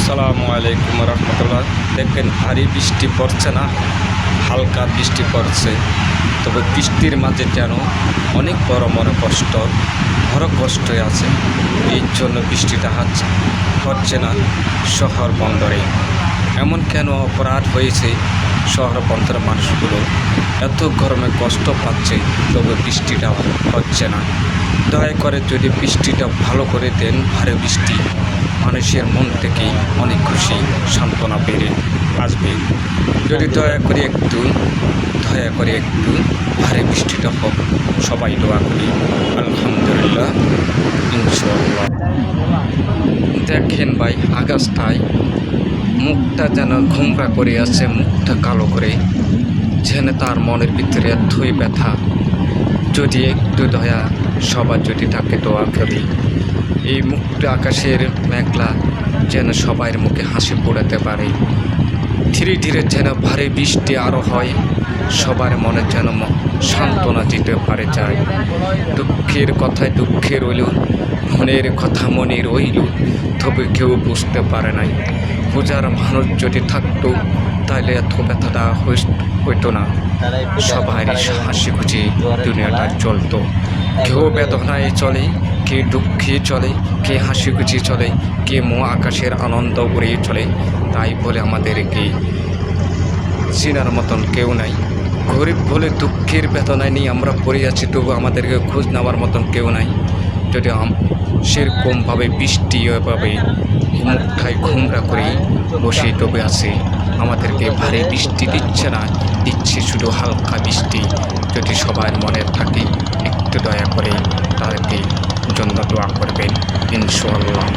আসসালামু আলাইকুম রহমতুল্লাহ। দেখবেন ভারী বৃষ্টি পড়ছে না, হালকা বৃষ্টি পড়ছে, তবে বৃষ্টির মাঝে যেন অনেক বড় কষ্ট আছে। এই জন্য বৃষ্টিটা হচ্ছে না শহর বন্দরে। এমন কেন অপরাধ হয়েছে? শহর বন্দরের মানুষগুলো এত গরমে কষ্ট পাচ্ছে, তবে বৃষ্টিটা হচ্ছে না। দয়া করে যদি বৃষ্টিটা ভালো করে দেন, ভারী বৃষ্টি মানুষের মন থেকে অনেক খুশি সান্ত্বনা বেড়ে আসবে। যদি দয়া করে একটু ভারী বৃষ্টিটা হোক, সবাই দোয়া করি। আলহামদুলিল্লাহ, ইনশাআল্লাহ। দেখেন ভাই, আকাশটায় মুখটা যেন ঘুমরা করে আছে, মুখটা কালো করে, যেন তার মনের ভিতরে এতই ব্যথা। যদি একটু দয়া সবার যদি তাকে দোয়া করি, এই মুখটা আকাশের মেঘলা যেন সবার মুখে হাসি পড়াতে পারে। ধীরে ধীরে যেন ভারী বৃষ্টি আরও হয়, সবার মনে যেন সান্ত্বনা দিতে পারে যায়। দুঃখের কথায় দুঃখে রইল, মনের কথা মনে রইল, তবে কেউ বুঝতে পারে নাই। বোঝার মানুষ যদি থাকতো তাহলে এত ব্যথাটা হইতো না। সবাই হাসি খুশি দুনিয়াটা চলতো। কেউ বেদনায় চলে, কে দুঃখে চলে, কে হাসি খুশি চলে, কে আকাশের আনন্দ করে চলে। তাই বলে আমাদেরকে চিনার মতন কেউ নাই। গরিব বলে দুঃখের বেদনায় নিয়ে আমরা পড়ে আছি, তবু আমাদেরকে খোঁজ নেওয়ার মতন কেউ নাই। যদি সেরকমভাবে বৃষ্টি এভাবে মুখটায় ঘুমরা করে বসে ডুবে আছে, আমাদেরকে ভারী বৃষ্টি দিচ্ছে না, দিচ্ছে শুধু হালকা বৃষ্টি। যদি সবার মনে থাকে একটু দয়া করে তাদেরকে জন্য দোয়া করবেন, ইনশাআল্লাহ।